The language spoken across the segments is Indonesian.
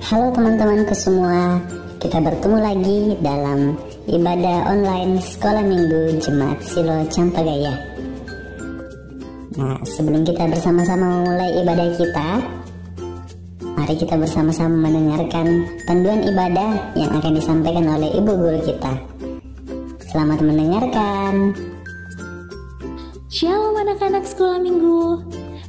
Halo teman-temanku semua, kita bertemu lagi dalam ibadah online Sekolah Minggu Jemaat Silo Campagaya. Nah, sebelum kita bersama-sama memulai ibadah kita, mari kita bersama-sama mendengarkan panduan ibadah yang akan disampaikan oleh Ibu Guru kita. Selamat mendengarkan. Shalom anak-anak Sekolah Minggu.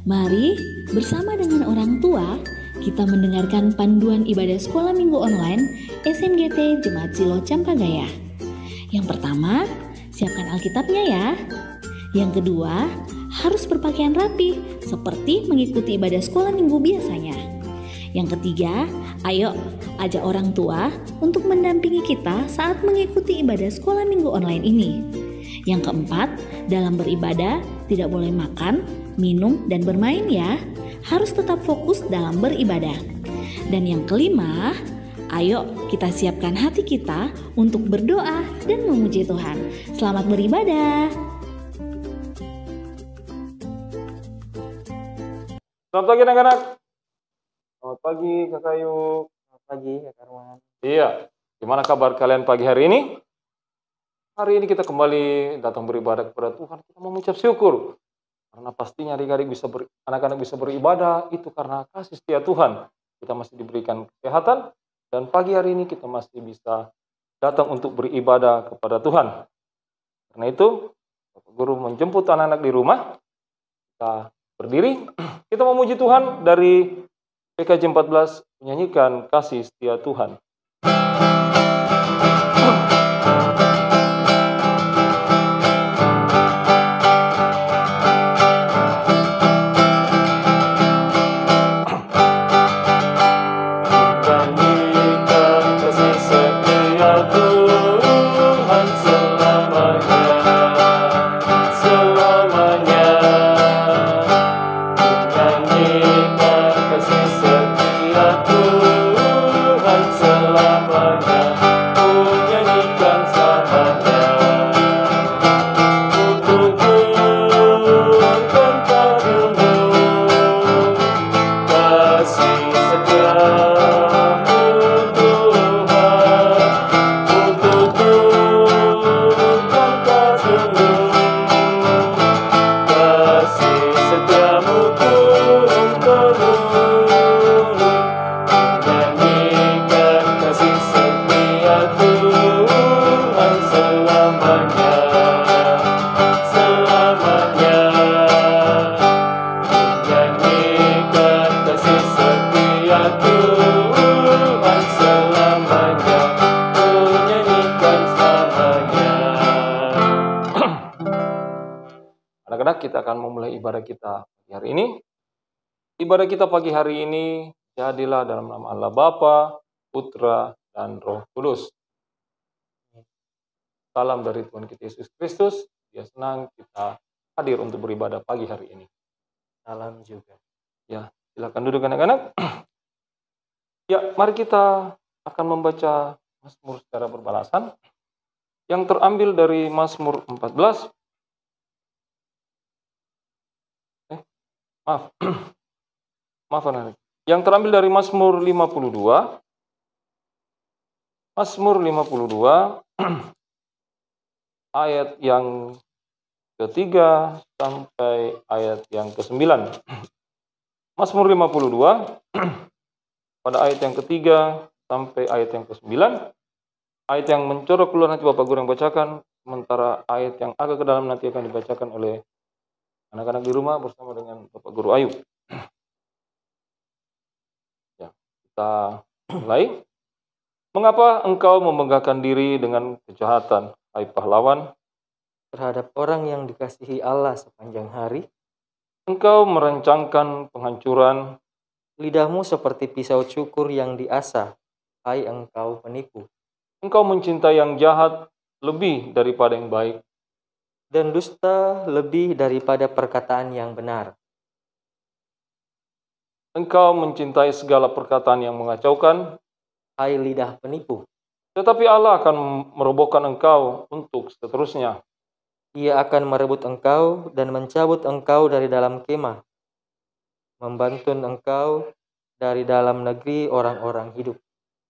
Mari bersama dengan orang tua kita mendengarkan panduan ibadah Sekolah Minggu online SMGT Jemaat Silo Campagaya. Yang pertama, siapkan Alkitabnya ya. Yang kedua, harus berpakaian rapi seperti mengikuti ibadah Sekolah Minggu biasanya. Yang ketiga, ayo ajak orang tua untuk mendampingi kita saat mengikuti ibadah Sekolah Minggu online ini. Yang keempat, dalam beribadah tidak boleh makan, minum, dan bermain ya. Harus tetap fokus dalam beribadah. Dan yang kelima, ayo kita siapkan hati kita untuk berdoa dan memuji Tuhan. Selamat beribadah. Selamat pagi anak-anak. Selamat pagi Kak Kayu. Selamat pagi Kak Karwan. Iya, gimana kabar kalian pagi hari ini? Hari ini kita kembali datang beribadah kepada Tuhan. Kita mengucap syukur. Karena pastinya adik-adik anak-anak bisa beribadah itu karena kasih setia Tuhan. Kita masih diberikan kesehatan dan pagi hari ini kita masih bisa datang untuk beribadah kepada Tuhan. Karena itu, Bapak Guru menjemput anak-anak di rumah. Kita berdiri, kita memuji Tuhan dari PKJ 14 menyanyikan kasih setia Tuhan. Anak-anak, kita akan memulai ibadah kita pagi hari ini. Ibadah kita pagi hari ini jadilah dalam nama Allah Bapa, Putra, dan Roh Kudus. Salam dari Tuhan kita Yesus Kristus. Dia senang kita hadir untuk beribadah pagi hari ini. Salam juga. Ya, silakan duduk anak-anak. Ya, mari kita akan membaca Mazmur secara berbalasan yang terambil dari Mazmur 14. Maaf anak. Yang terambil dari Mazmur 52. Mazmur 52 ayat yang ketiga sampai ayat yang ke-9. Mazmur 52 pada ayat yang ketiga sampai ayat yang ke-9. Ayat yang mencorok keluar nanti Bapak Guru yang bacakan, sementara ayat yang agak ke dalam nanti akan dibacakan oleh anak-anak di rumah bersama dengan Bapak Guru Ayu. Ya, kita mulai. Mengapa engkau membanggakan diri dengan kejahatan, hai pahlawan? Terhadap orang yang dikasihi Allah sepanjang hari, Engkau merancangkan penghancuran. lidahmu seperti pisau cukur yang diasah, hai engkau penipu. Engkau mencintai yang jahat lebih daripada yang baik. Dan dusta lebih daripada perkataan yang benar. Engkau mencintai segala perkataan yang mengacaukan. Hai lidah penipu, Tetapi Allah akan merobohkan engkau untuk seterusnya. Ia akan merebut engkau dan mencabut engkau dari dalam kemah, membantun engkau dari dalam negeri orang-orang hidup.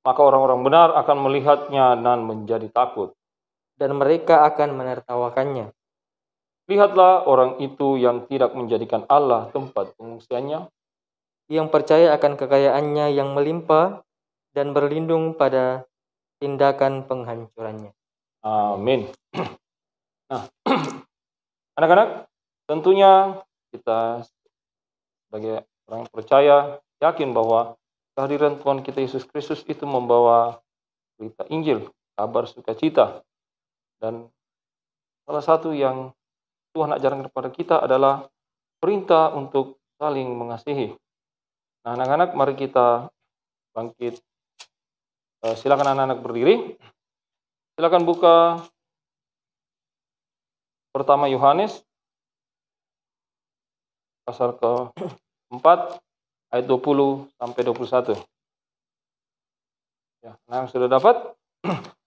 Maka orang-orang benar akan melihatnya dan menjadi takut. Dan mereka akan menertawakannya. Lihatlah orang itu yang tidak menjadikan Allah tempat pengungsiannya, Yang percaya akan kekayaannya yang melimpah dan berlindung pada tindakan penghancurannya. Amin. Nah, anak-anak, tentunya kita sebagai orang percaya yakin bahwa kehadiran Tuhan kita Yesus Kristus itu membawa berita Injil, kabar sukacita. Dan salah satu yang Tuhan ajarkan kepada kita adalah perintah untuk saling mengasihi. Nah, anak-anak, mari kita bangkit. Silakan anak-anak berdiri. Silakan buka pertama Yohanes pasal ke-4 ayat 20 sampai 21. Ya, nah, sudah dapat?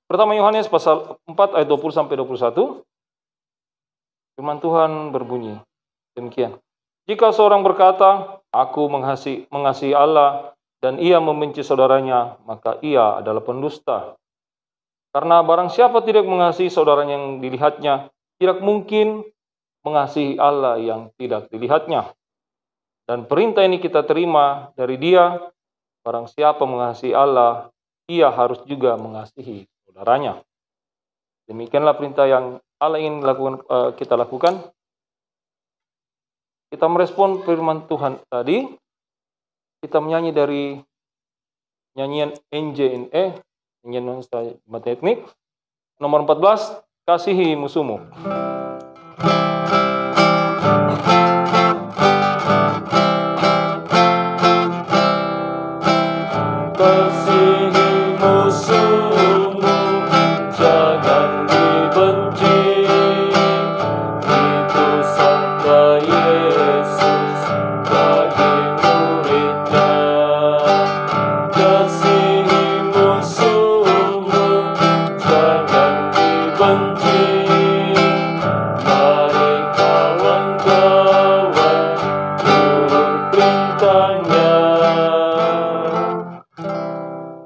Pertama Yohanes pasal 4 ayat 20 sampai 21. Firman Tuhan berbunyi demikian. Jika seorang berkata, aku mengasihi Allah dan ia membenci saudaranya, maka ia adalah pendusta. Karena barang siapa tidak mengasihi saudaranya yang dilihatnya, tidak mungkin mengasihi Allah yang tidak dilihatnya. Dan perintah ini kita terima dari Dia, barang siapa mengasihi Allah, ia harus juga mengasihi saudaranya. Demikianlah perintah yang Allah ingin kita lakukan. Kita merespon firman Tuhan tadi. Kita menyanyi dari nyanyian NJNE, nyanyian Nuansa Jemaat Etnik, nomor 14, Kasihi Musuhmu. Kasihi musuhmu, jangan dibenci. Itu sabda Yesus bagi muridnya. Kasihi musuhmu, jangan dibenci. Mari kawan-kawan turut perintahnya.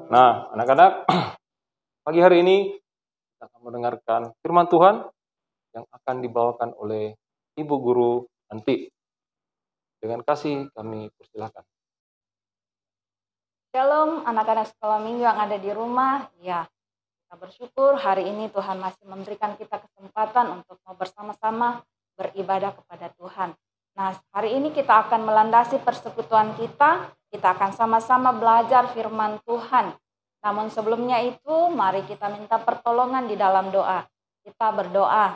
Nah, anak-anak, pagi hari ini kita akan mendengarkan firman Tuhan yang akan dibawakan oleh Ibu Guru Anti. Dengan kasih kami persilakan. Shalom anak-anak sekolah minggu yang ada di rumah. Ya, kita bersyukur hari ini Tuhan masih memberikan kita kesempatan untuk mau bersama-sama beribadah kepada Tuhan. Nah, hari ini kita akan melandasi persekutuan kita. Kita akan sama-sama belajar firman Tuhan. Namun sebelumnya itu, mari kita minta pertolongan di dalam doa. Kita berdoa.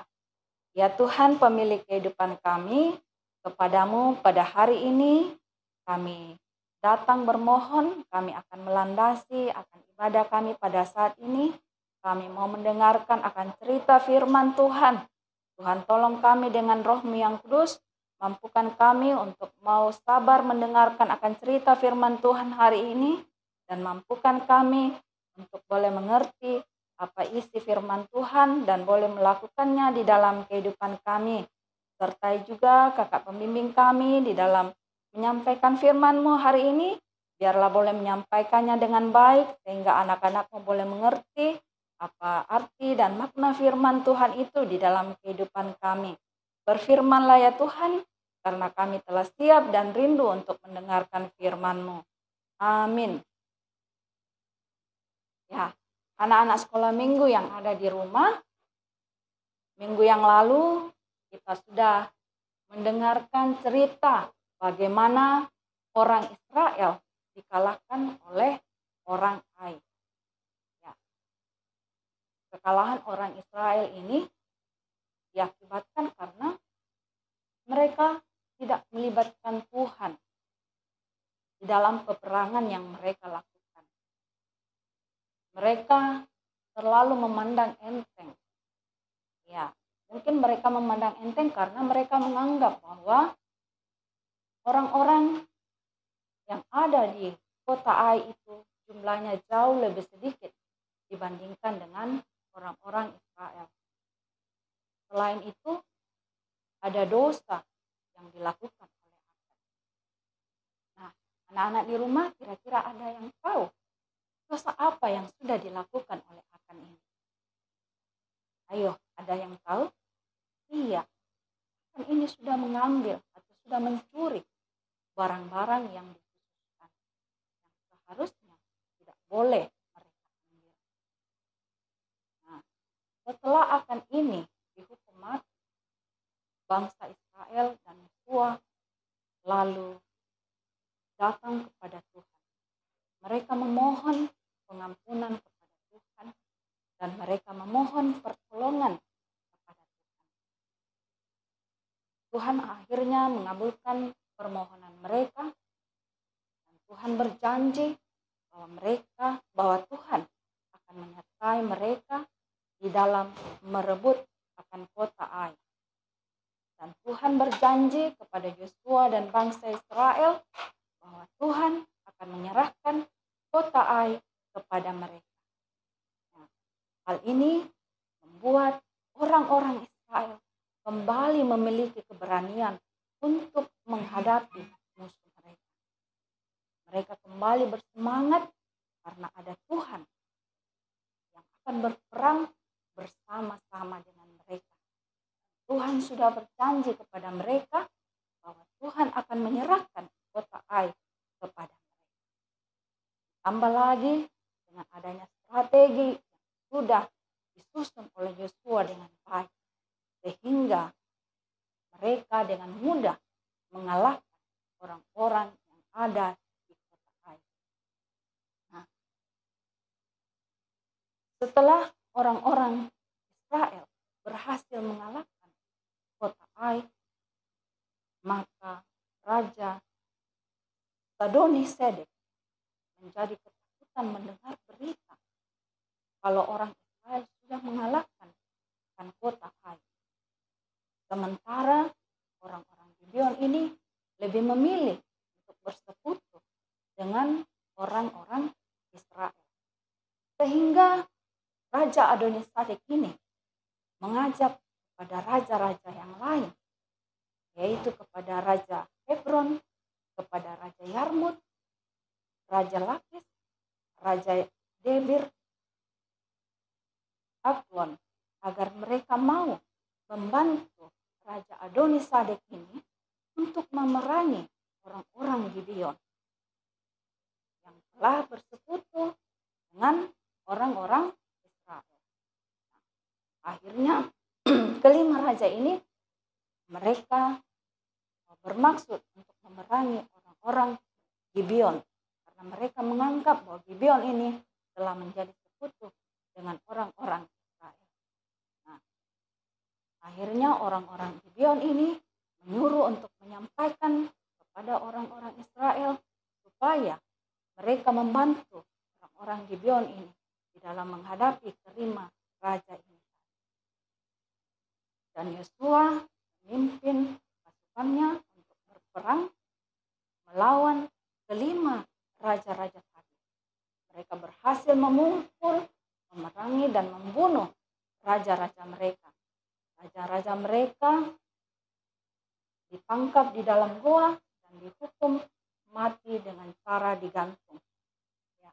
Ya Tuhan, pemilik kehidupan kami, kepadamu pada hari ini kami datang bermohon, kami akan melandasi akan ibadah kami pada saat ini. Kami mau mendengarkan akan cerita firman Tuhan. Tuhan tolong kami dengan Roh-Mu yang kudus, mampukan kami untuk mau sabar mendengarkan akan cerita firman Tuhan hari ini, dan mampukan kami untuk boleh mengerti apa isi firman Tuhan dan boleh melakukannya di dalam kehidupan kami. Sertai juga kakak pembimbing kami di dalam menyampaikan firman-Mu hari ini, biarlah boleh menyampaikannya dengan baik, sehingga anak-anak-Mu boleh mengerti apa arti dan makna firman Tuhan itu di dalam kehidupan kami. Berfirmanlah ya Tuhan, karena kami telah siap dan rindu untuk mendengarkan firman-Mu. Amin. Ya, anak-anak sekolah minggu yang ada di rumah, minggu yang lalu kita sudah mendengarkan cerita bagaimana orang Israel dikalahkan oleh orang Ai. Ya. Kekalahan orang Israel ini diakibatkan karena mereka tidak melibatkan Tuhan di dalam peperangan yang mereka lakukan. Mereka terlalu memandang enteng. Ya, mungkin mereka memandang enteng karena mereka menganggap bahwa orang-orang yang ada di kota Ai itu jumlahnya jauh lebih sedikit dibandingkan dengan orang-orang Israel. Selain itu, ada dosa yang dilakukan oleh Ai. Nah, Anak-anak di rumah kira-kira ada yang tahu dosa apa yang sudah dilakukan oleh Akan ini? Ayo, ada yang tahu? Iya, Akan ini sudah mengambil atau sudah mencuri barang-barang yang dikhususkan, yang seharusnya tidak boleh mereka ambil. Nah, setelah Akan ini dihukum mati, bangsa Israel dan Yosua lalu datang kepada Tuhan. Mereka memohon pengampunan kepada Tuhan dan mereka memohon pertolongan kepada Tuhan. Tuhan akhirnya mengabulkan permohonan mereka dan Tuhan berjanji bahwa Tuhan akan menyertai mereka di dalam merebut akan kota Ai. Dan Tuhan berjanji kepada Yosua dan bangsa Israel bahwa Tuhan akan menyerahkan kota Ai kepada mereka. Nah, hal ini membuat orang-orang Israel kembali memiliki keberanian untuk menghadapi musuh mereka. Mereka kembali bersemangat karena ada Tuhan yang akan berperang bersama-sama dengan mereka. Tuhan sudah berjanji kepada mereka bahwa Tuhan akan menyerahkan kota Ai kepada mereka. Tambah lagi dengan adanya strategi yang sudah disusun oleh Yosua dengan baik, sehingga mereka dengan mudah mengalahkan orang-orang yang ada di kota Ai. Nah, setelah orang-orang Israel berhasil mengalahkan kota Ai, maka Raja Adoni-Sedek menjadi ketakutan mendengar berita kalau orang Israel sudah mengalahkan kota Ai. Sementara orang-orang Gibeon ini lebih memilih untuk bersekutu dengan orang-orang Israel. Sehingga Raja Adoni-Sedek ini mengajak kepada raja-raja yang lain, yaitu kepada Raja Hebron, kepada Raja Yarmut, Raja Lakis, Raja Debir, Aklon, agar mereka mau membantu Raja Adoni-Sedek ini untuk memerangi orang-orang Gibeon yang telah bersekutu dengan orang-orang Israel. Akhirnya kelima raja ini mereka bermaksud untuk memerangi orang-orang Gibeon karena mereka menganggap bahwa Gibeon ini telah menjadi sekutu dengan orang-orang Israel. Nah, akhirnya orang-orang Gibeon ini menyuruh untuk menyampaikan kepada orang-orang Israel supaya mereka membantu orang-orang Gibeon ini di dalam menghadapi kelima raja ini. Dan Yosua memimpin pasukannya untuk berperang melawan kelima raja-raja tadi. Mereka berhasil memukul, memerangi dan membunuh raja-raja mereka. Raja-raja mereka ditangkap di dalam goa dan dihukum mati dengan cara digantung. Ya.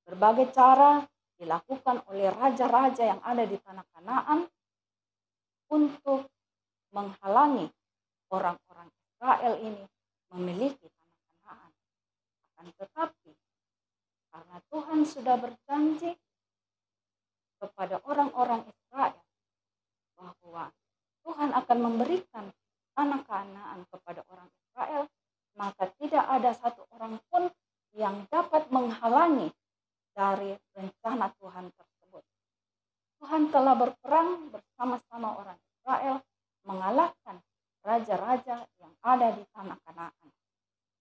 Berbagai cara dilakukan oleh raja-raja yang ada di tanah Kanaan untuk menghalangi orang-orang Israel ini memiliki tanah Kanaan. Akan tetapi karena Tuhan sudah berjanji kepada orang-orang Israel bahwa Tuhan akan memberikan tanah Kanaan kepada orang Israel, maka tidak ada satu orang pun yang dapat menghalangi dari rencana Tuhan tersebut. Tuhan telah berperang bersama-sama orang Israel mengalahkan raja-raja yang ada di tanah Kanaan.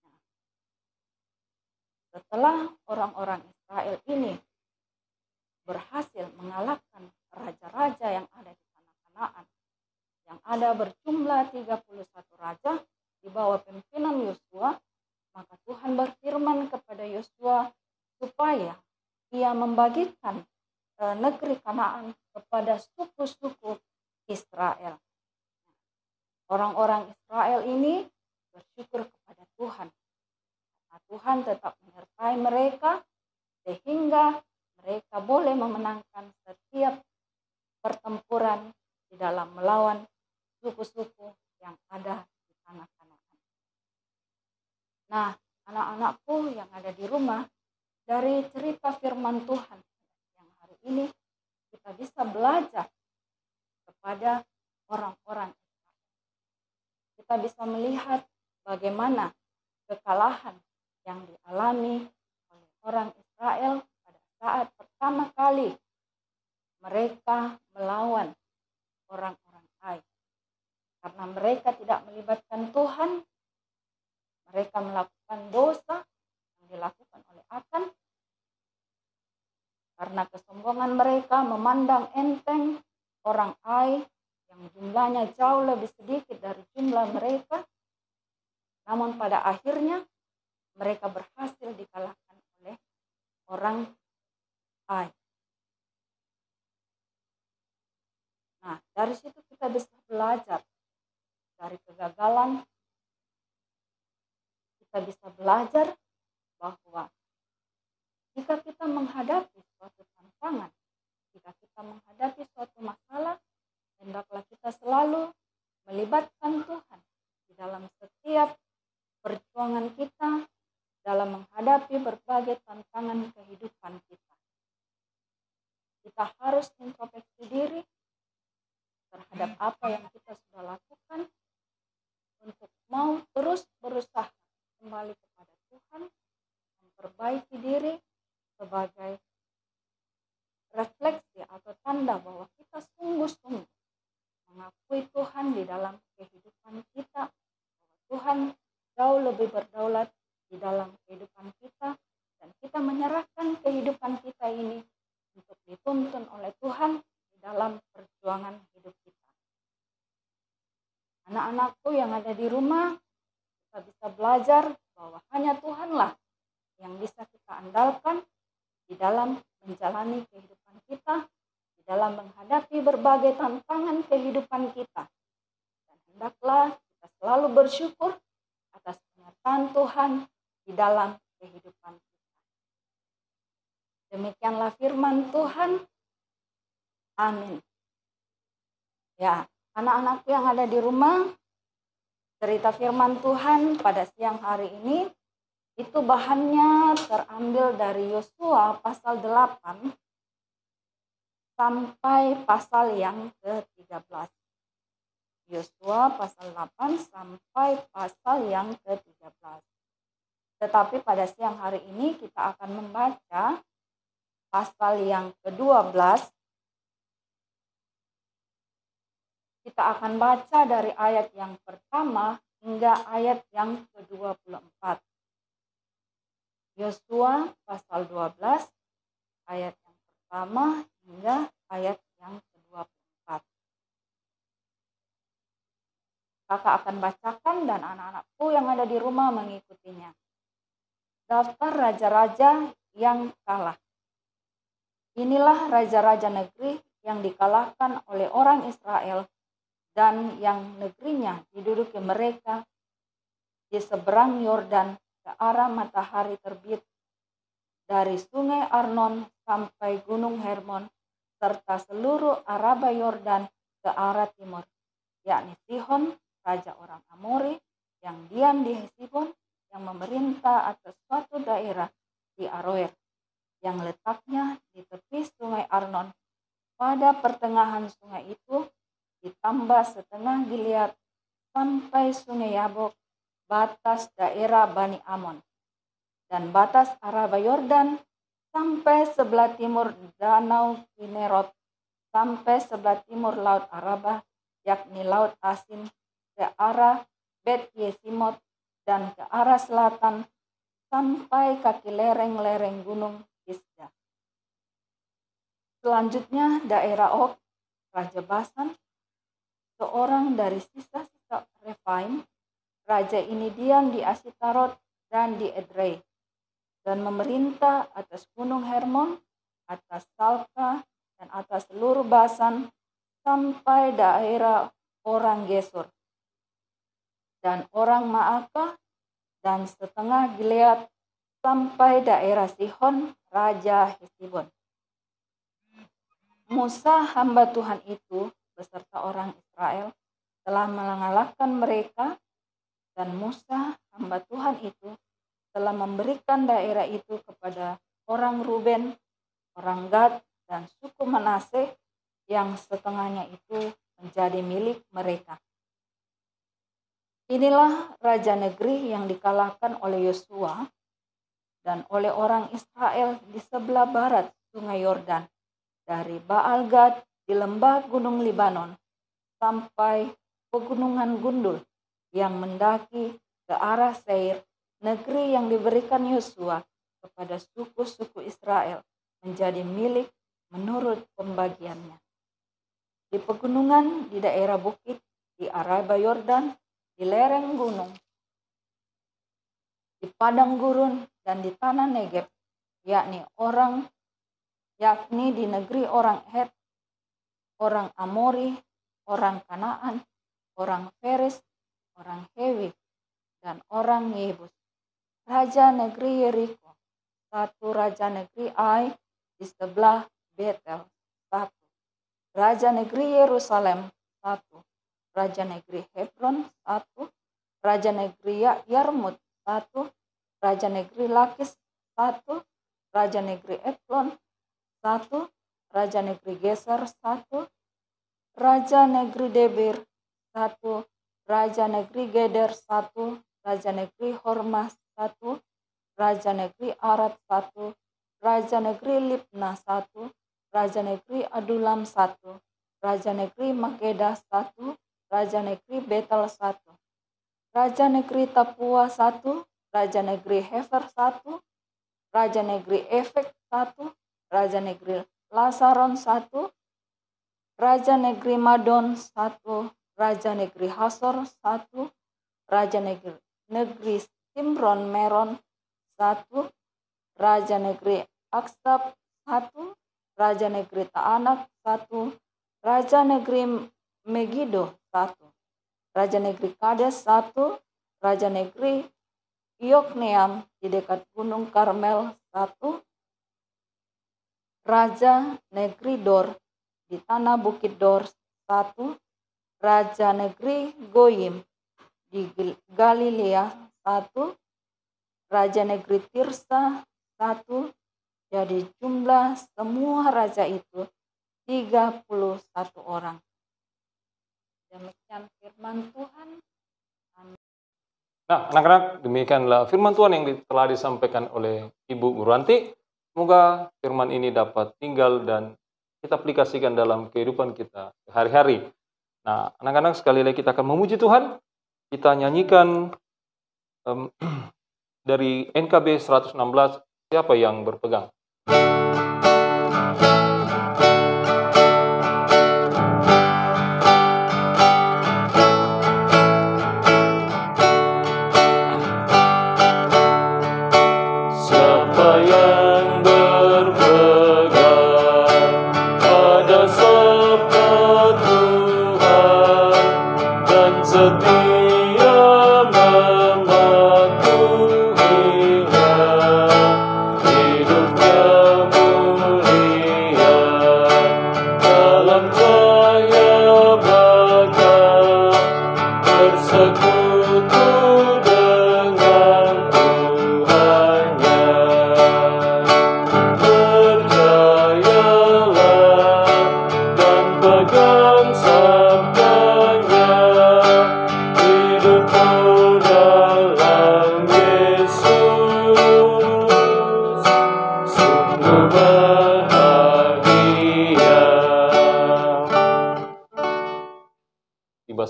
Nah, setelah orang-orang Israel ini berhasil mengalahkan raja-raja yang ada di tanah Kanaan, yang ada berjumlah 31 raja di bawah pimpinan Yosua, maka Tuhan berfirman kepada Yosua supaya ia membagikan negeri Kanaan kepada suku-suku Israel. Orang-orang Israel ini bersyukur kepada Tuhan. Karena Tuhan tetap menyertai mereka sehingga mereka boleh memenangkan setiap pertempuran di dalam melawan suku-suku yang ada di tanah Kanaan. Nah, anak-anakku yang ada di rumah, dari cerita firman Tuhan yang hari ini kita bisa belajar kepada orang-orang Israel. Kita bisa melihat bagaimana kekalahan yang dialami oleh orang Israel pada saat pertama kali mereka melawan orang-orang Ai. Karena mereka tidak melibatkan Tuhan, mereka melakukan dosa yang dilakukan oleh Akan. Karena kesombongan mereka memandang enteng orang Ai yang jumlahnya jauh lebih sedikit dari jumlah mereka. Namun pada akhirnya mereka berhasil dikalahkan oleh orang Ai. Nah, dari situ kita bisa belajar dari kegagalan. Kita bisa belajar bahwa jika kita menghadapi suatu tantangan, jika kita menghadapi suatu masalah, hendaklah kita selalu melibatkan Tuhan di dalam setiap perjuangan kita dalam menghadapi berbagai tantangan kehidupan kita. Kita harus introspeksi diri terhadap apa yang kita sudah lakukan untuk mau terus berusaha kembali kepada Tuhan, memperbaiki diri sebagai refleksi atau tanda bahwa kita sungguh-sungguh mengakui Tuhan di dalam kehidupan kita, bahwa Tuhan jauh lebih berdaulat di dalam kehidupan kita, dan kita menyerahkan kehidupan kita ini untuk dituntun oleh Tuhan di dalam perjuangan hidup kita. Anak-anakku yang ada di rumah, kita bisa belajar bahwa hanya Tuhanlah yang bisa kita andalkan di dalam menjalani kehidupan kita, di dalam menghadapi berbagai tantangan kehidupan kita. Dan hendaklah kita selalu bersyukur atas penyertaan Tuhan di dalam kehidupan kita. Demikianlah firman Tuhan. Amin. Ya, anak-anakku yang ada di rumah, cerita firman Tuhan pada siang hari ini itu bahannya terambil dari Yosua pasal 8 sampai pasal yang ke-13. Yosua pasal 8 sampai pasal yang ke-13. Tetapi pada siang hari ini kita akan membaca pasal yang ke-12. Kita akan baca dari ayat yang pertama hingga ayat yang ke-24. Yosua pasal 12 ayat yang pertama hingga ayat yang ke-24. Kakak akan bacakan dan anak-anakku yang ada di rumah mengikutinya. Daftar raja-raja yang kalah. Inilah raja-raja negeri yang dikalahkan oleh orang Israel dan yang negerinya diduduki mereka di seberang Yordan ke arah matahari terbit, dari sungai Arnon sampai gunung Hermon, serta seluruh Araba Yordan ke arah timur, yakni Sihon, raja orang Amori, yang diam di Hesibon, yang memerintah atas suatu daerah di Aroer, yang letaknya di tepi sungai Arnon. Pada pertengahan sungai itu, ditambah setengah Gilead sampai sungai Yabok, batas daerah Bani Amon, dan batas Araba Yordan sampai sebelah timur Danau Kinerot, sampai sebelah timur Laut Araba, yakni Laut Asin, ke arah Bet Yesimot, dan ke arah selatan sampai kaki lereng-lereng gunung Pisgah. Selanjutnya daerah Og, Raja Basan, seorang dari sisa-sisa Refaim. Raja ini diam di Asitarot dan di Edrei, dan memerintah atas gunung Hermon, atas Salka, dan atas seluruh Basan, sampai daerah orang Gesur, dan orang Maaka, dan setengah Gilead sampai daerah Sihon, Raja Hesibon. Musa hamba Tuhan itu beserta orang Israel telah mengalahkan mereka, dan Musa hamba Tuhan itu telah memberikan daerah itu kepada orang Ruben, orang Gad, dan suku Manase yang setengahnya itu menjadi milik mereka. Inilah raja negeri yang dikalahkan oleh Yosua dan oleh orang Israel di sebelah barat sungai Yordan, dari Baal Gad di lembah gunung Libanon sampai pegunungan Gundul yang mendaki ke arah Seir, negeri yang diberikan Yosua kepada suku-suku Israel menjadi milik menurut pembagiannya. Di pegunungan, di daerah bukit, di Araba Yordan, di lereng gunung, di padang gurun, dan di tanah Negeb, yakni di negeri orang Het, orang Amori, orang Kanaan, orang Feris, orang Hewi, dan orang Yebus. Raja negeri Yeriko, satu. Raja negeri Ai di sebelah Betel, satu. Raja negeri Yerusalem, satu. Raja negeri Hebron, satu. Raja negeri Yarmut, satu. Raja negeri Lakis, satu. Raja negeri Eklon, satu. Raja negeri Geser, satu. Raja negeri Debir, satu. Raja negeri Geder, satu. Raja negeri Hormas, satu. Raja negeri Arad, satu. Raja negeri Libna, satu. Raja negeri Adulam, satu. Raja negeri Makedah, satu. Raja negeri Betel, satu. Raja negeri Tapua, satu. Raja negeri Hefer, satu. Raja negeri Efek, satu. Raja negeri Lasaron, satu. Raja negeri Madon, satu. Raja negeri Hasor, satu. Raja negeri Simron Meron, satu. Raja negeri Aksab, satu. Raja negeri Taanak, satu. Raja negeri Megido, satu. Raja negeri Kades, satu. Raja negeri Yokneam di dekat Gunung Karmel, satu. Raja negeri Dor di tanah Bukit Dor, satu. Raja negeri Goyim di Galilea, satu. Raja negeri Tirsa, satu. Jadi jumlah semua raja itu 31 orang. Demikian firman Tuhan. Nah, anak-anak, demikianlah firman Tuhan yang telah disampaikan oleh Ibu Guranti. Semoga firman ini dapat tinggal dan kita aplikasikan dalam kehidupan kita sehari-hari. Nah, anak-anak, sekali lagi kita akan memuji Tuhan. Kita nyanyikan dari NKB 116, siapa yang berpegang.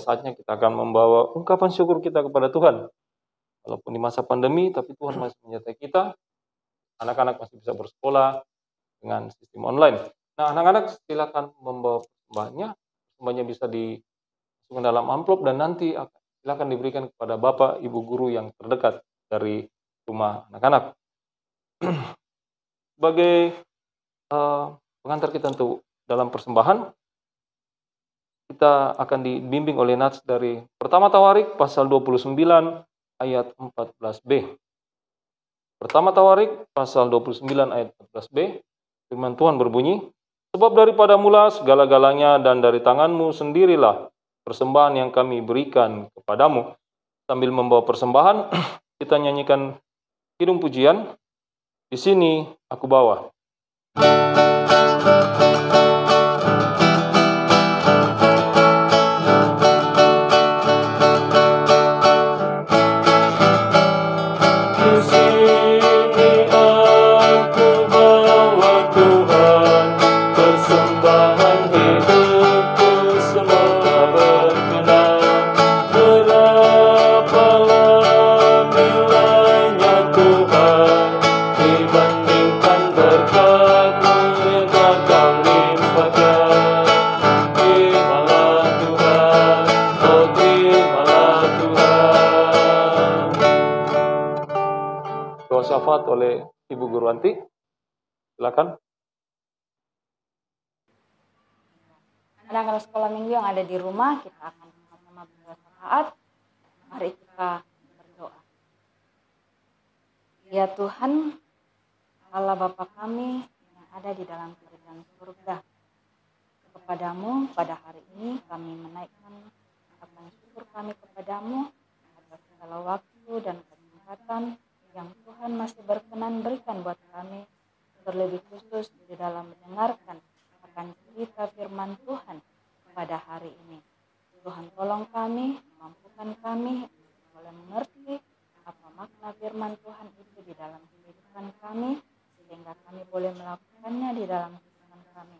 Saatnya kita akan membawa ungkapan syukur kita kepada Tuhan. Walaupun di masa pandemi, tapi Tuhan masih menyertai kita. Anak-anak masih bisa bersekolah dengan sistem online. Nah, anak-anak silakan membawa persembahannya. Persembahannya bisa dimasukkan dalam amplop dan nanti silakan diberikan kepada Bapak, Ibu guru yang terdekat dari rumah anak-anak. Sebagai pengantar kita untuk dalam persembahan, kita akan dibimbing oleh nats dari pertama Tawarik pasal 29 ayat 14b. Pertama Tawarik pasal 29 ayat 14b, firman Tuhan berbunyi, sebab daripada mula segala-galanya dan dari tanganmu sendirilah persembahan yang kami berikan kepadamu. Sambil membawa persembahan, kita nyanyikan kidung pujian, di sini aku bawa. Doa syafaat oleh Ibu Guru Anti. Silakan. Anak-anak sekolah minggu yang ada di rumah, kita akan sama-sama berdoa syafaat. Mari kita berdoa. Ya Tuhan, Allah Bapa kami yang ada di dalam kerajaan surga, kepadamu pada hari ini kami menaikkan ucapan syukur kami kepadamu atas segala waktu dan kesempatan yang Tuhan masih berkenan berikan buat kami, terlebih khusus di dalam mendengarkan akan cerita firman Tuhan pada hari ini. Tuhan tolong kami, mampukan kami untuk boleh mengerti apa makna firman Tuhan itu di dalam kehidupan kami, sehingga kami boleh melakukannya di dalam kehidupan kami.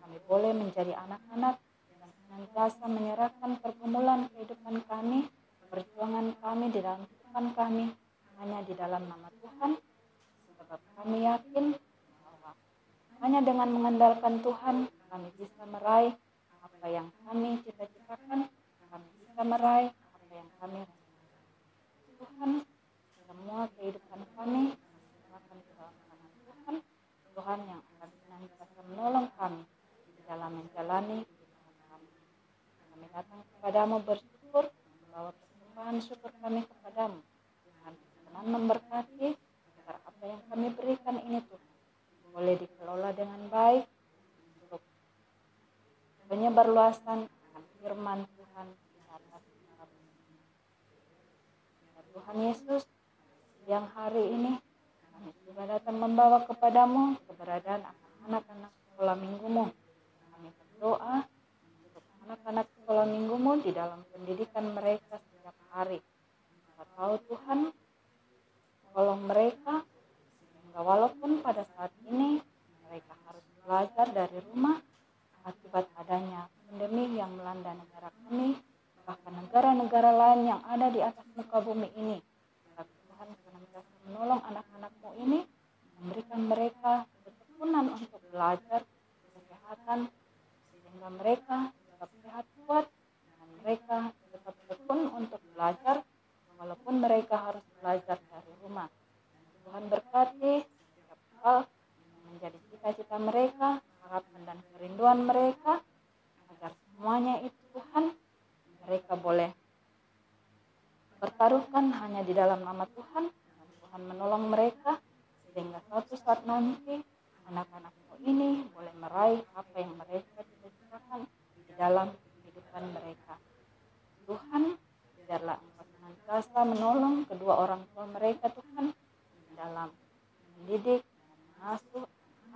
Kami boleh menjadi anak-anak yang senantiasa menyerahkan pergumulan kehidupan kami, perjuangan kami di dalam kehidupan kami, hanya di dalam nama Tuhan, sebab kami yakin bahwa hanya dengan mengandalkan Tuhan, kami bisa meraih apa yang kami cita-citakan, kami bisa meraih apa yang kami rasakan. Tuhan, semua kehidupan kami serahkan ke dalam tangan Tuhan, Tuhan yang akan senantiasa menolong kami di dalam menjalani kehidupan kami. Kami datang kepadamu bersyukur, membawa persembahan syukur kami kepadamu. Tuhan, berkenan memberkati agar apa yang kami berikan ini Tuhan boleh dikelola dengan baik untuk penyebarluasan akan firman Tuhan di atas muka bumi. Ya Tuhan Yesus, siang hari ini kami juga datang membawa kepadamu keberadaan anak-anak sekolah minggumu. Kami berdoa untuk anak-anak sekolah minggumu di dalam pendidikan mereka setiap hari. Kita tahu Tuhan, tolong mereka sehingga walaupun pada saat ini mereka harus belajar dari rumah akibat adanya pandemi yang melanda negara kami, bahkan negara-negara lain yang ada di atas muka bumi ini. Tapi Tuhan senantiasa menolong anak-anak-Mu ini, memberikan mereka ketekunan untuk belajar, kesehatan, sehingga mereka tetap sehat kuat, dan mereka tetap tekun untuk belajar, walaupun mereka harus belajar dari rumah. Tuhan berkati setiap hal yang menjadi cita-cita mereka, harapan dan kerinduan mereka, agar semuanya itu Tuhan, mereka boleh pertaruhkan hanya di dalam nama Tuhan, dan Tuhan menolong mereka, sehingga suatu saat nanti anak-anak-Mu ini boleh meraih apa yang mereka cita-citakan di dalam kehidupan mereka. Tuhan, biarlah Engkau senantiasa menolong kedua orang tua mereka Tuhan, dalam mendidik dan mengasuh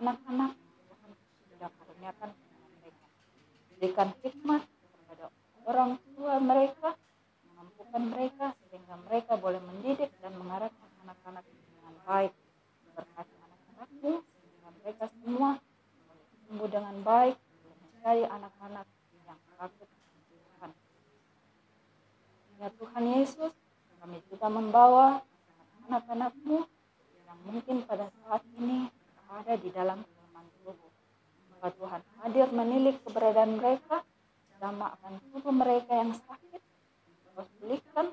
anak-anak. Tuhan sudah karuniakan kepada mereka. Berikan hikmat kepada orang tua mereka, memampukan mereka sehingga mereka boleh mendidik dan mengarahkan anak-anak dengan baik. Berkati anak-anak-Mu sehingga mereka semua boleh tumbuh dengan baik, boleh menjadi anak-anak yang takut Tuhan. Ya Tuhan Yesus, kami juga membawa anak-anak-Mu yang mungkin pada saat ini ada di dalam kelemahan tubuh. Maka Tuhan hadir menilik keberadaan mereka, sama akan tubuh mereka yang sakit. Kau pulihkan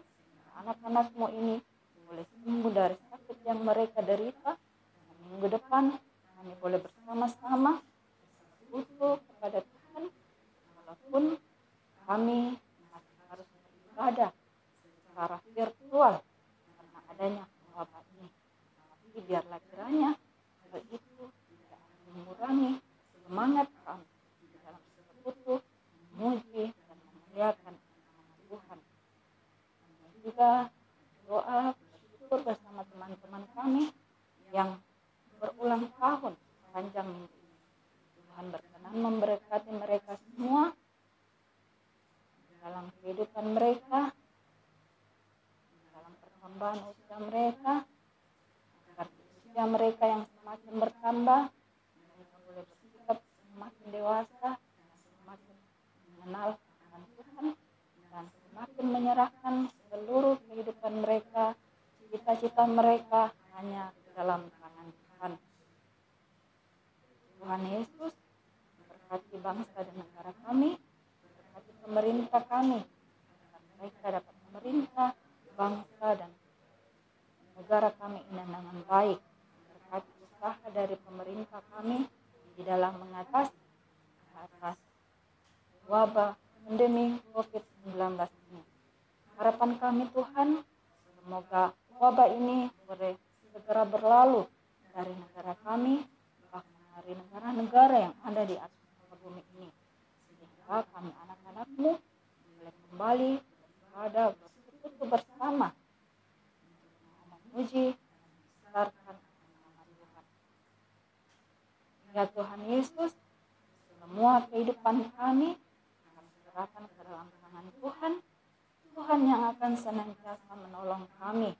anak-anak-Mu ini boleh sembuh dari sakit yang mereka derita. Dan minggu depan kami boleh bersama-sama bersekutu kepada Tuhan, walaupun kami masih harus beribadah secara virtual karena adanya wabah ini. biarlah kiranya hal itu tidak mengurangi semangat kami dalam sekutu, memuji dan memuliakan nama Tuhan. Dan juga doa bersyukur bersama teman-teman kami yang berulang tahun sepanjang minggu ini. Tuhan berkenan memberkati mereka semua dalam kehidupan mereka, dalam pertambahan usia mereka, agar usia mereka yang semakin bertambah, mereka boleh bersikap semakin dewasa, semakin mengenal akan Tuhan, dan semakin menyerahkan seluruh kehidupan mereka, cita-cita mereka hanya dalam tangan Tuhan. Tuhan Yesus berkati bangsa dan negara kami, berkati pemerintah kami, agar mereka dapat memerintah bangsa dan negara kami ini dengan baik. Berkati usaha dari pemerintah kami di dalam mengatasi atas wabah pandemi COVID-19 ini. Harapan kami Tuhan, semoga wabah ini boleh segera berlalu dari negara kami, bahkan dari negara-negara yang ada di atas muka bumi ini. Sehingga kami anak-anak-Mu boleh kembali beribadah bersekutu bersama untuk memuji dan membesarkan nama Tuhan. Ya Tuhan Yesus, semua kehidupan kami serahkan ke dalam tangan Tuhan. Tuhan yang akan senantiasa menolong kami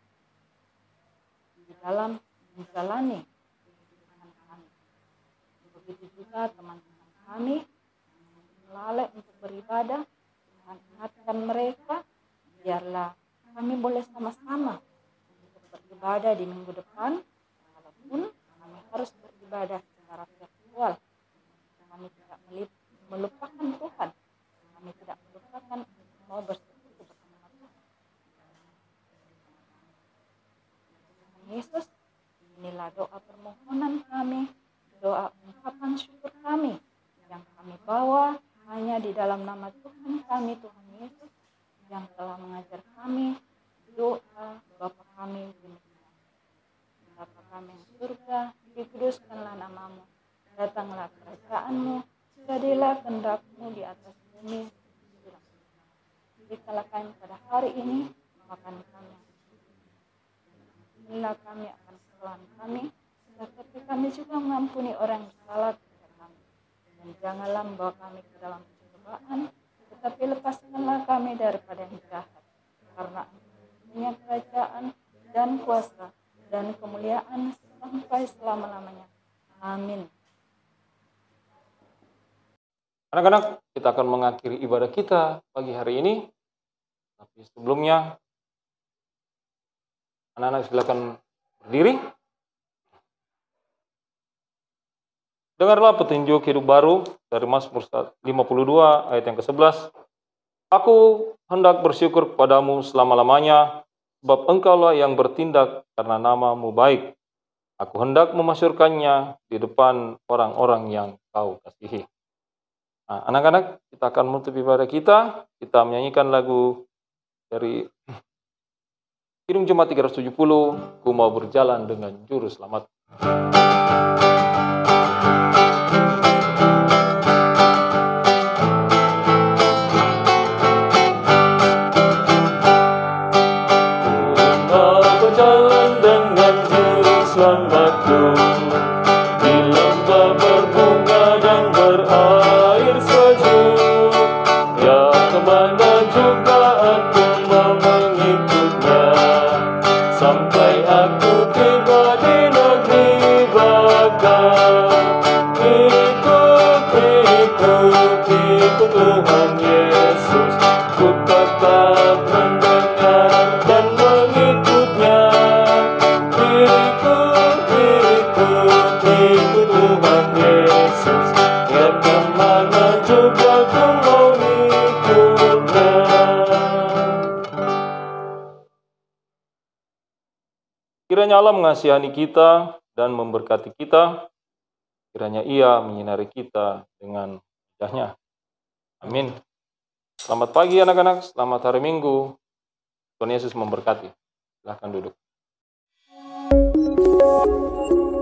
di dalam menjalani kehidupan kami. Begitu juga teman-teman kami yang lalai untuk beribadah, Tuhan ingatkan mereka, biarlah kami boleh sama-sama untuk beribadah di minggu depan, walaupun kami harus beribadah secara virtual. Kami tidak melupakan Tuhan. Kami tidak melupakan untuk mau bersekutu bersama Tuhan. Tuhan Yesus, inilah doa permohonan kami, doa ungkapan syukur kami yang kami bawa hanya di dalam nama Tuhan kami, Tuhan Yesus, yang telah mengajar kami doa Bapa kami di surga. Bapa kami yang surga, dikuduskanlah namamu, datanglah kerajaan-Mu, jadilah kehendak-Mu di atas bumi. Berikanlah kami pada hari ini makan kami yang secukupnya. Inilah kami akan kesalahan kami, seperti kami juga mengampuni orang yang salah kepada kami. Dan janganlah membawa kami ke dalam pencobaan, tetapi lepaskanlah kami daripada yang jahat. Karena punya kerajaan dan kuasa dan kemuliaan sampai selama-lamanya. Amin. Anak-anak, kita akan mengakhiri ibadah kita pagi hari ini. Tapi sebelumnya, anak-anak silakan berdiri. Dengarlah petunjuk hidup baru dari Mazmur 52 ayat yang ke-11. Aku hendak bersyukur kepadamu selama-lamanya, sebab engkaulah yang bertindak karena namamu baik. Aku hendak memasyurkannya di depan orang-orang yang kau kasihi. Nah, anak-anak, kita akan menutup ibadah kita. Kita menyanyikan lagu dari Kidung Jemaat 370, Ku Mau Berjalan Dengan Juru Selamat. Kiranya Allah mengasihani kita dan memberkati kita. Kiranya Ia menyinari kita dengan wajah-Nya. Amin. Selamat pagi anak-anak, selamat hari Minggu. Tuhan Yesus memberkati. Silahkan duduk. Tuhan.